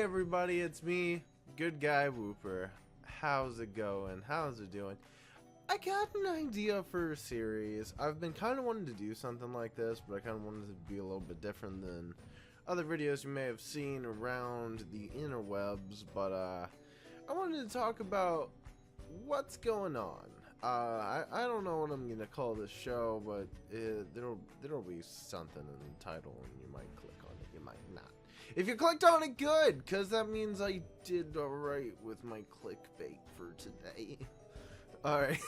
everybody, it's me, good guy Wooper. How's it going? How's it doing? I got an idea for a series. I've been kind of wanting to do something like this, but I kind of wanted it to be a little bit different than other videos you may have seen around the interwebs, but I wanted to talk about what's going on. I don't know what I'm gonna call this show, but there'll be something in the title, and you might click on it, you might not. If you clicked on it, good, because that means I did alright with my clickbait for today. Alright,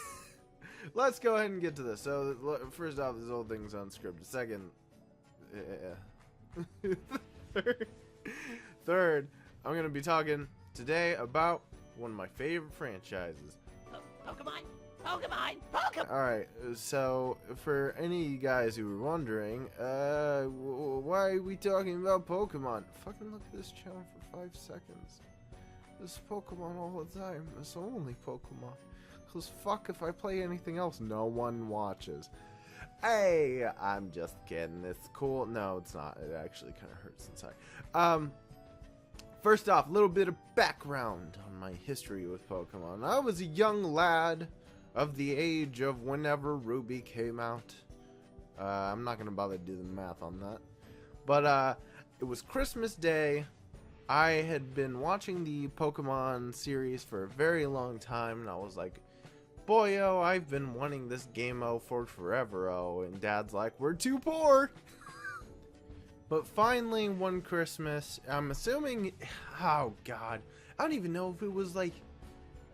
let's go ahead and get to this. So, first off, this whole thing's unscripted. Second, third, I'm gonna be talking today about one of my favorite franchises. Pokemon! Alright, so for any of you guys who were wondering, why are we talking about Pokemon? Fucking look at this channel for 5 seconds. This Pokemon all the time. It's only Pokemon. Cause fuck, if I play anything else, no one watches. Hey, I'm just kidding. It's cool. No, it's not. It actually kind of hurts inside. First off, a little bit of background on my history with Pokemon. I was a young lad of the age of whenever Ruby came out. I'm not gonna bother to do the math on that. But it was Christmas Day. I had been watching the Pokemon series for a very long time, and I was like, boyo, I've been wanting this game-o for forever-o. And Dad's like, we're too poor. But finally, one Christmas, I'm assuming, oh god, I don't even know if it was like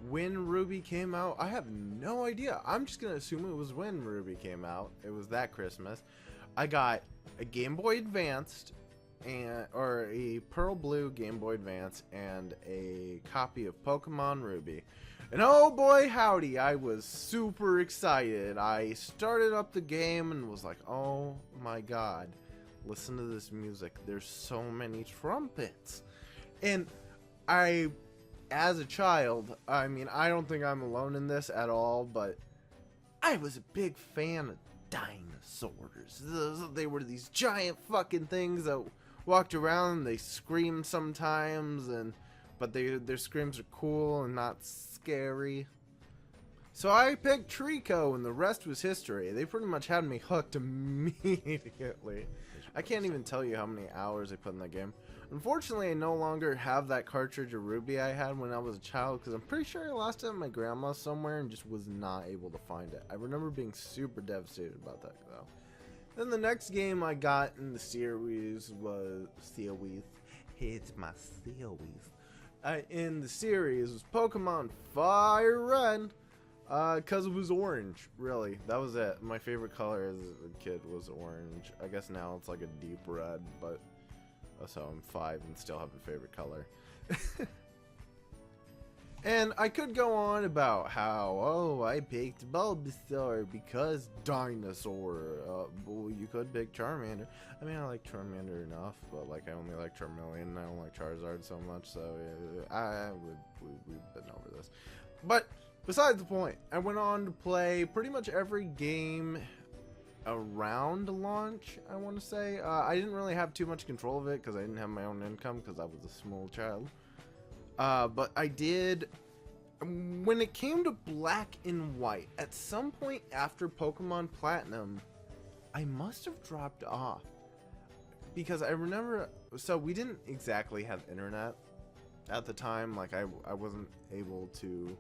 when Ruby came out. I have no idea. I'm just gonna assume it was when Ruby came out. It was that Christmas. I got a Game Boy Advanced, or a Pearl Blue Game Boy Advance, and a copy of Pokemon Ruby. And oh boy howdy, I was super excited. I started up the game and was like, oh my god. Listen to this music. There's so many trumpets. And as a child, I mean, I don't think I'm alone in this at all, but I was a big fan of dinosaurs. They were these giant fucking things that walked around and they screamed sometimes, but their screams are cool and not scary. So I picked Trico, and the rest was history. They pretty much had me hooked immediately. I can't even tell you how many hours I put in that game. Unfortunately, I no longer have that cartridge of Ruby I had when I was a child, because I'm pretty sure I lost it at my grandma's somewhere and just was not able to find it. I remember being super devastated about that, though. Then the next game I got in the series was It's my series. In the series was Pokemon Fire Red. Cause it was orange, really. That was it. My favorite color as a kid was orange. I guess now it's like a deep red, but so I'm 5 and still have a favorite color. And I could go on about how, oh, I picked Bulbasaur because dinosaur. Well, you could pick Charmander. I mean, I like Charmander enough, but like I only like Charmeleon and I don't like Charizard so much, so we've been over this. But besides the point, I went on to play pretty much every game around launch, I want to say. I didn't really have too much control of it because I didn't have my own income because I was a small child. But I did, when it came to Black and White, at some point after Pokemon Platinum, I must have dropped off. Because I remember, so we didn't exactly have internet at the time. Like, I wasn't able to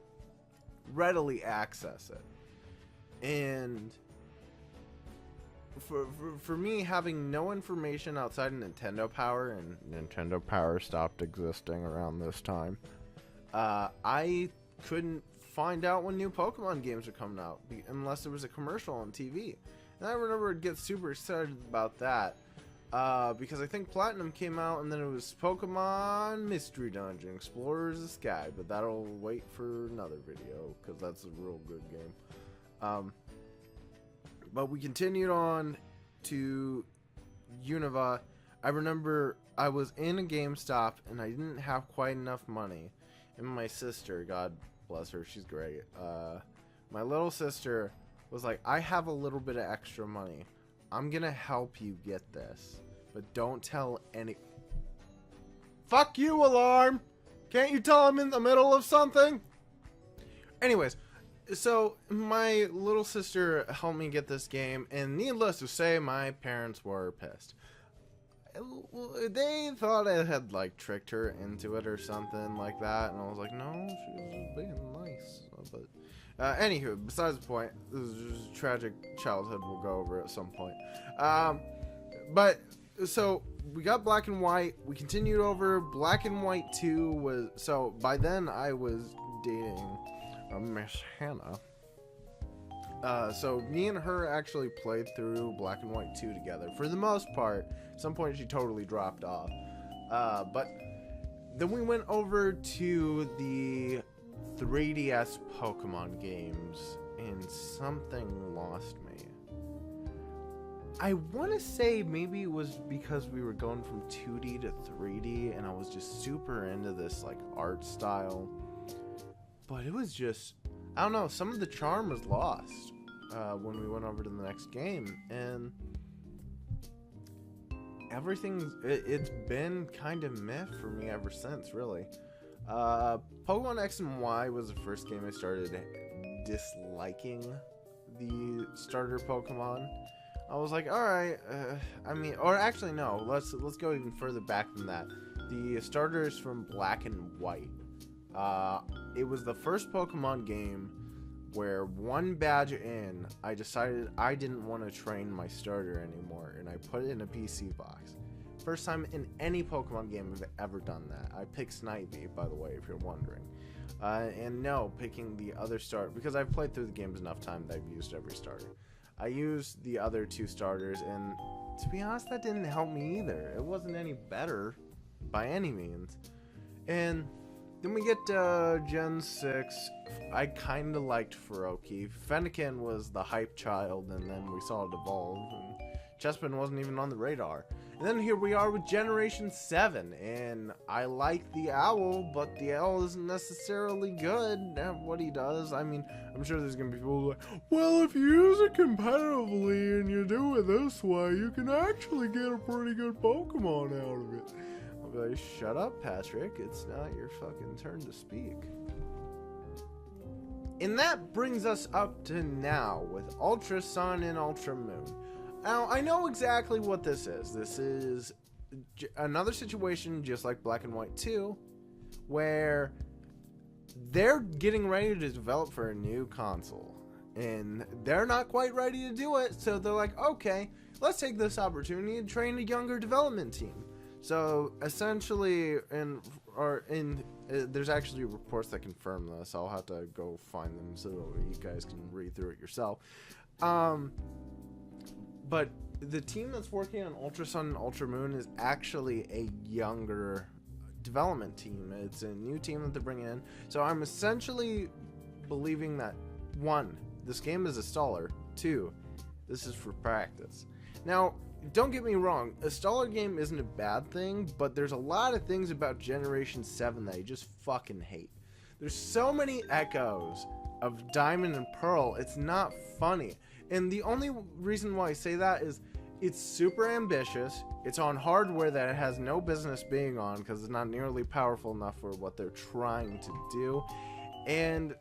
readily access it. And for me, having no information outside of Nintendo Power, and Nintendo Power stopped existing around this time, I couldn't find out when new Pokemon games were coming out unless there was a commercial on TV. And I remember I'd get super excited about that because I think Platinum came out and then it was Pokemon Mystery Dungeon Explorers of the Sky, but that'll wait for another video because that's a real good game. But we continued on to Unova. I remember I was in a GameStop and I didn't have quite enough money. And my sister, God bless her, she's great. My little sister was like, I have a little bit of extra money. I'm gonna help you get this. But don't tell any... Fuck you, alarm! Can't you tell I'm in the middle of something? Anyways, so my little sister helped me get this game, and needless to say, my parents were pissed. They thought I had like tricked her into it or something like that, and I was like, no, she was just being nice. But anywho, besides the point, this is just a tragic childhood we'll go over at some point. But so we got Black and White. We continued over. Black and White 2 was, so by then I was dating Miss Hannah. So me and her actually played through Black and White 2 together for the most part. At some point she totally dropped off. But then we went over to the 3DS Pokemon games and something lost me. I want to say maybe it was because we were going from 2D to 3D and I was just super into this like art style. But it was just, I don't know, some of the charm was lost when we went over to the next game, and it's been kind of meh for me ever since, really. Pokemon X and Y was the first game I started disliking the starter Pokemon. I was like, alright, I mean, or actually no, let's go even further back than that. The starters from Black and White. It was the first Pokemon game where one badge in, I decided I didn't want to train my starter anymore, and I put it in a PC box. First time in any Pokemon game I've ever done that. I picked Snivy, by the way, if you're wondering. And no, picking the other starter, because I've played through the games enough time that I've used every starter. I used the other two starters, and to be honest, that didn't help me either. It wasn't any better by any means. And then we get Gen 6. I kind of liked Feroki. Fennekin was the hype child, and then we saw it evolve. And Chespin wasn't even on the radar. And then here we are with Generation 7, and I like the owl, but the owl isn't necessarily good at what he does. I mean, I'm sure there's going to be people who are like, well, if you use it competitively and you do it this way, you can actually get a pretty good Pokemon out of it. I'll be like, shut up, Patrick. It's not your fucking turn to speak. And that brings us up to now with Ultra Sun and Ultra Moon. Now, I know exactly what this is. This is another situation just like Black and White 2, where they're getting ready to develop for a new console. And they're not quite ready to do it, so they're like, okay, let's take this opportunity and train a younger development team. So, essentially, there's actually reports that confirm this. I'll have to go find them so you guys can read through it yourself. But the team that's working on Ultra Sun and Ultra Moon is actually a younger development team. It's a new team that they're bringing in. So I'm essentially believing that, 1, this game is a staller. 2, this is for practice. Now, don't get me wrong, a staller game isn't a bad thing, but there's a lot of things about Generation 7 that I just fucking hate. There's so many echoes of Diamond and Pearl, it's not funny. And the only reason why I say that is it's super ambitious. It's on hardware that it has no business being on because it's not nearly powerful enough for what they're trying to do. And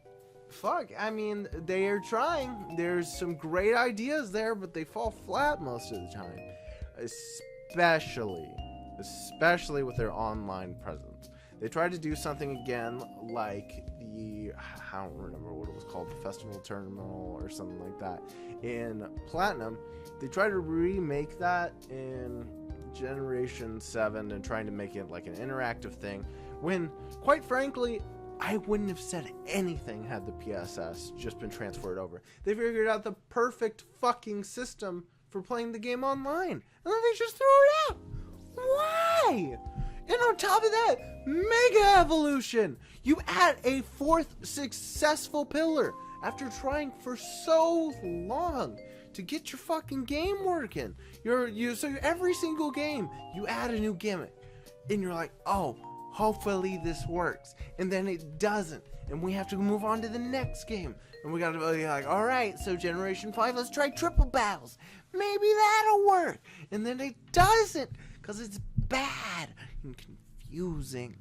fuck, I mean, they are trying. There's some great ideas there, but they fall flat most of the time. Especially with their online presence. They tried to do something again like I don't remember what it was called, the Festival Terminal or something like that in Platinum. They tried to remake that in Generation 7 and trying to make it like an interactive thing when, quite frankly, I wouldn't have said anything had the PSS just been transferred over. They figured out the perfect fucking system for playing the game online, and then they just threw it out. Why? And on top of that, Mega Evolution! You add a 4th successful pillar after trying for so long to get your fucking game working. So every single game, you add a new gimmick. And you're like, oh, hopefully this works. And then it doesn't. And we have to move on to the next game. And we gotta be like, alright, so Generation 5, let's try triple battles. Maybe that'll work. And then it doesn't, because it's bad and confusing. confusing.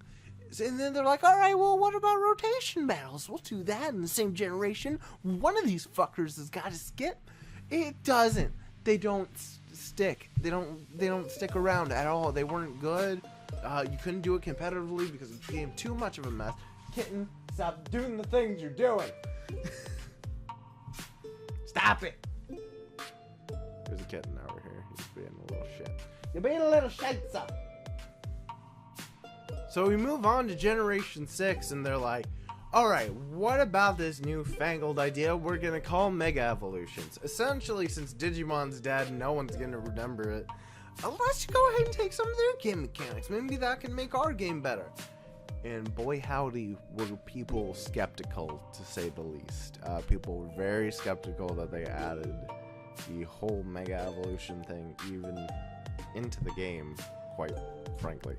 And then they're like, all right, well, what about rotation battles? We'll do that in the same generation. One of these fuckers has got to skip. It doesn't. They don't stick. They don't stick around at all. They weren't good. You couldn't do it competitively because it became too much of a mess. Kitten, stop doing the things you're doing. Stop it. There's a kitten over here. He's being a little shit. You're being a little shite, son. So we move on to Generation 6, and they're like, alright, what about this newfangled idea we're gonna call Mega Evolutions? Essentially, since Digimon's dead, no one's gonna remember it. Let's go ahead and take some of their game mechanics. Maybe that can make our game better. And boy howdy, were people skeptical, to say the least. People were very skeptical that they added the whole Mega Evolution thing even into the game, quite frankly.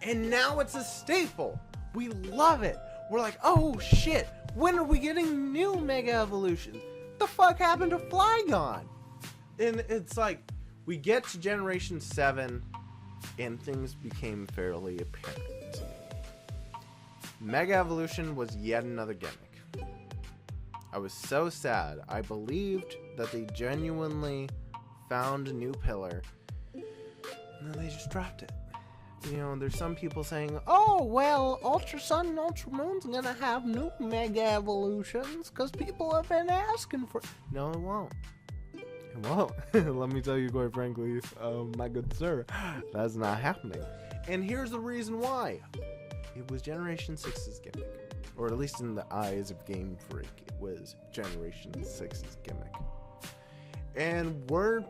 And now it's a staple. We love it. We're like, oh shit, when are we getting new Mega Evolutions? The fuck happened to Flygon? And it's like, we get to Generation 7, and things became fairly apparent to me. Mega Evolution was yet another gimmick. I was so sad. I believed that they genuinely found a new pillar, and then they just dropped it. You know, there's some people saying, oh, well, Ultra Sun and Ultra Moon's gonna have new Mega Evolutions because people have been asking for it. No, it won't. It won't. Let me tell you quite frankly, my good sir, that's not happening. And here's the reason why. It was Generation 6's gimmick. Or at least in the eyes of Game Freak, it was Generation 6's gimmick. And we're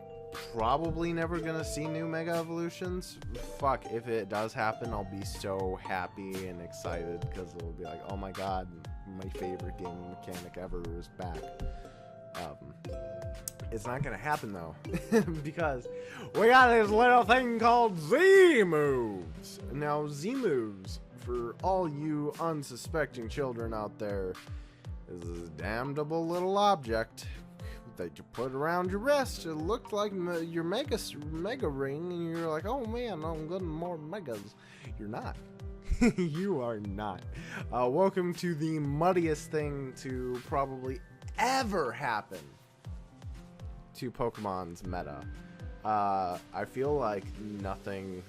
probably never gonna see new Mega Evolutions. Fuck, if it does happen, I'll be so happy and excited because it'll be like, oh my god, my favorite gaming mechanic ever is back. It's not gonna happen though, because we got this little thing called Z moves. Now, Z moves, for all you unsuspecting children out there, is this damnable little object that you put around your wrist. It looked like your mega ring, and you're like, oh man, I'm getting more megas. You're not. You are not. Welcome to the muddiest thing to probably ever happen to Pokemon's meta. I feel like nothing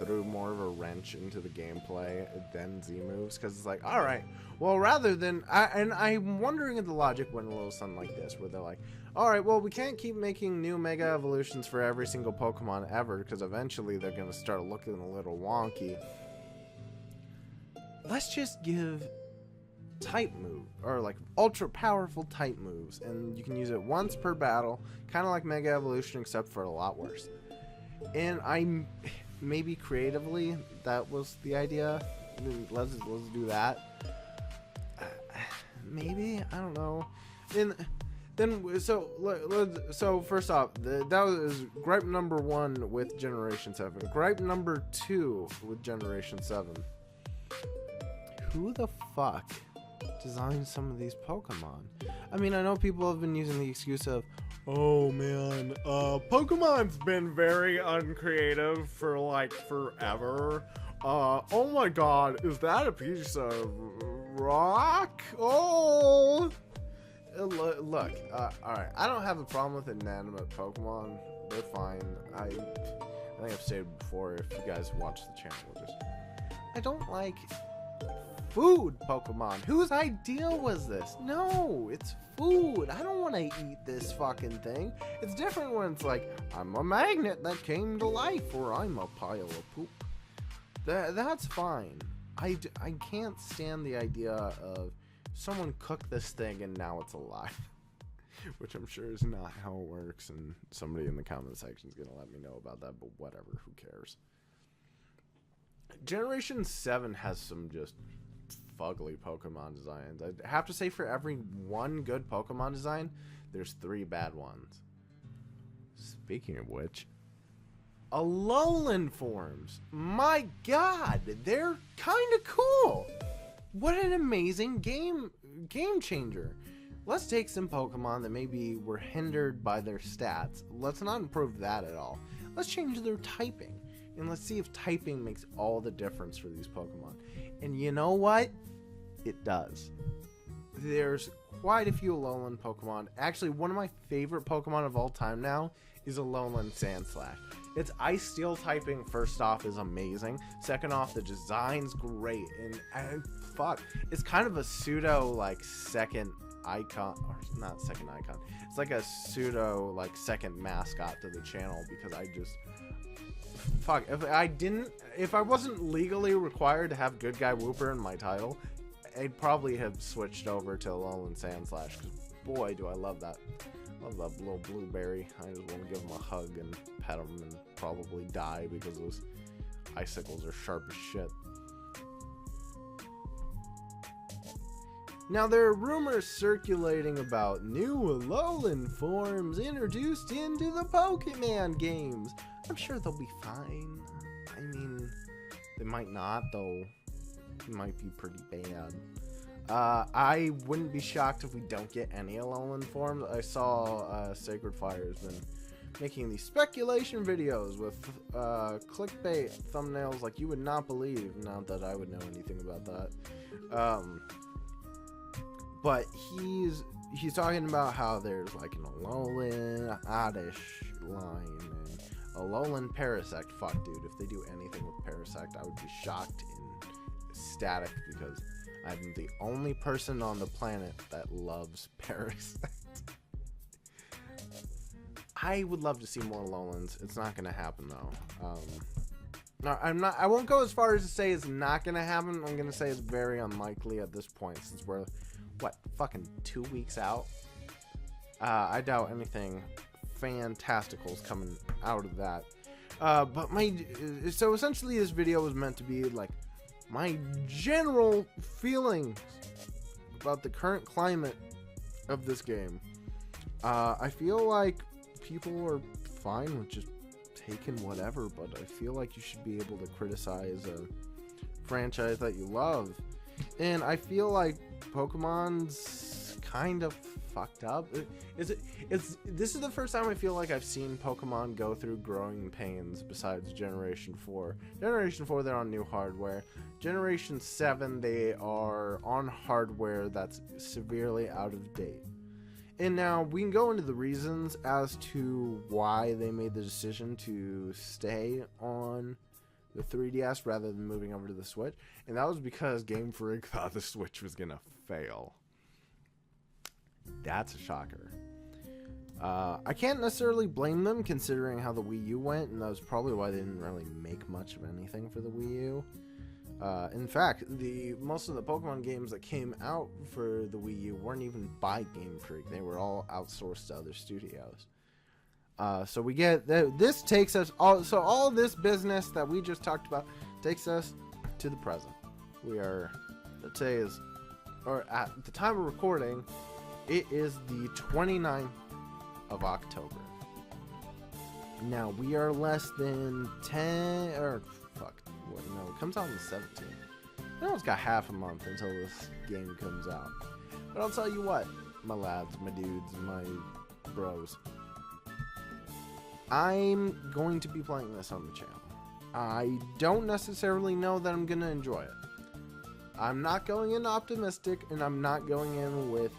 threw more of a wrench into the gameplay than Z moves, because it's like, all right, well, rather than I'm wondering at the logic when a little something like this, where they're like, all right, well, we can't keep making new Mega Evolutions for every single Pokemon ever, because eventually they're gonna start looking a little wonky. Let's just give type move, or like ultra powerful type moves, and you can use it once per battle, kind of like Mega Evolution, except for a lot worse. And maybe creatively that was the idea. Let's do that. Maybe, I don't know. So first off, that was gripe number 1 with Generation 7. Gripe number 2 with Generation 7. Who the fuck designed some of these Pokemon? I mean, I know people have been using the excuse of, oh man, Pokemon's been very uncreative for like forever. Oh my god, is that a piece of rock? Oh! Look, alright, I don't have a problem with inanimate Pokemon. They're fine. I think I've stated before, if you guys watch the channel, I don't like food Pokemon. Whose idea was this? No, it's food. I don't want to eat this fucking thing. It's different when it's like, I'm a magnet that came to life, or I'm a pile of poop. That's fine. I can't stand the idea of someone cooked this thing and now it's alive. Which I'm sure is not how it works, and somebody in the comment section is going to let me know about that, but whatever, who cares. Generation 7 has some just fugly Pokemon designs. I have to say, for every one good Pokemon design, there's 3 bad ones. Speaking of which, Alolan forms. My god, they're kind of cool. What an amazing game changer. Let's take some Pokemon that maybe were hindered by their stats. Let's not improve that at all. Let's change their typing. and let's see if typing makes all the difference for these Pokemon. And you know what? It does. There's quite a few Alolan Pokemon. Actually, one of my favorite Pokemon of all time now is Alolan Sandslash. Its Ice Steel typing, first off, is amazing. Second off, the design's great. And fuck, it's kind of a pseudo, like, second icon, or not second icon. It's like a pseudo, like, second mascot to the channel, because I just... Fuck, if I wasn't legally required to have Good Guy Wooper in my title, I'd probably have switched over to Alolan Sandslash, because boy, do I love that. I love that little blueberry. I just want to give him a hug and pet him and probably die because those icicles are sharp as shit. Now, there are rumors circulating about new Alolan forms introduced into the Pokemon games. I'm sure they'll be fine. I mean, they might not, though. It might be pretty bad. I wouldn't be shocked if we don't get any Alolan forms. I saw Sacred Fire's been making these speculation videos with clickbait thumbnails like you would not believe. Not that I would know anything about that. But he's talking about how there's like an Alolan Oddish line and Alolan Parasect. Fuck, dude, if they do anything with Parasect, I would be shocked and ecstatic because I'm the only person on the planet that loves Parasect. I would love to see more Alolans. It's not gonna happen though. No, I won't go as far as to say it's not gonna happen. I'm gonna say it's very unlikely at this point, since we're what, fucking 2 weeks out. I doubt anything fantastical is coming out of that. But so essentially this video was meant to be like my general feelings about the current climate of this game. I feel like people are fine with just taking whatever, but I feel like you should be able to criticize a franchise that you love. And I feel like Pokemon's kind of fucked up. This is the first time I feel like I've seen Pokemon go through growing pains besides Generation 4. Generation 4, they're on new hardware. Generation 7, they are on hardware that's severely out of date. And now we can go into the reasons as to why they made the decision to stay on the 3DS rather than moving over to the Switch. And that was because Game Freak thought the Switch was gonna fail. That's a shocker. I can't necessarily blame them considering how the Wii U went, and that was probably why they didn't really make much of anything for the Wii U. In fact, most of the Pokemon games that came out for the Wii U weren't even by Game Freak. They were all outsourced to other studios. So we get this takes us all of this business that we just talked about takes us to the present. We are, let's say, at the time of recording, it is the 29th of October. Now we are less than 10 or fuck. No, it comes out on the 17th. I almost got half a month until this game comes out. But I'll tell you what, my lads, my dudes, my bros. I'm going to be playing this on the channel. I don't necessarily know that I'm going to enjoy it. I'm not going in optimistic, and I'm not going in with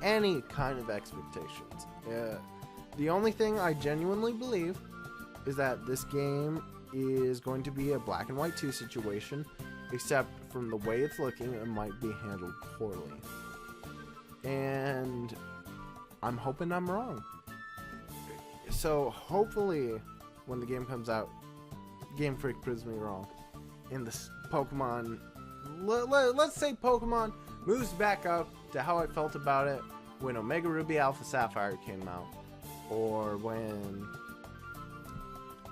any kind of expectations. The only thing I genuinely believe is that this game is going to be a black and white 2 situation, except from the way it's looking, it might be handled poorly. And I'm hoping I'm wrong. So hopefully when the game comes out, Game Freak proves me wrong. And this Pokemon, let's say Pokemon moves back up to how I felt about it when Omega Ruby Alpha Sapphire came out, or when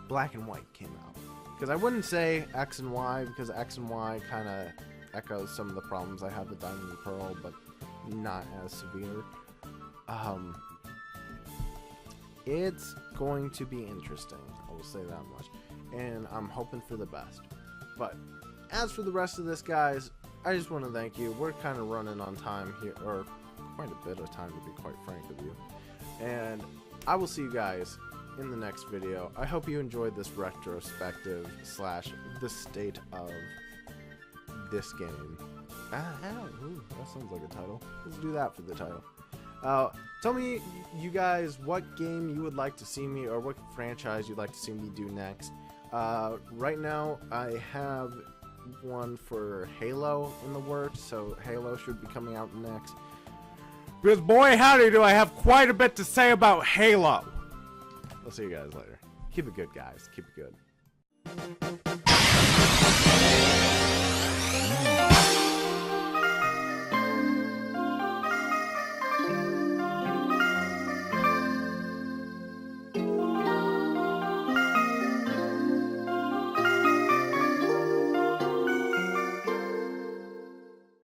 Black and White came out. Because I wouldn't say X and Y, because X and Y kind of echoes some of the problems I have with Diamond and Pearl, but not as severe. It's going to be interesting, I will say that much, and I'm hoping for the best. But as for the rest of this, guys, I just want to thank you. We're kind of running on time here, or quite a bit of time to be quite frank with you, and I will see you guys in the next video. I hope you enjoyed this retrospective slash the state of this game. Ooh, that sounds like a title. Let's do that for the title. Tell me, you guys, what game you would like to see me, or what franchise you'd like to see me do next. Right now, I have one for Halo in the works, so Halo should be coming out next. Because boy howdy do I have quite a bit to say about Halo. I'll see you guys later. Keep it good, guys. Keep it good.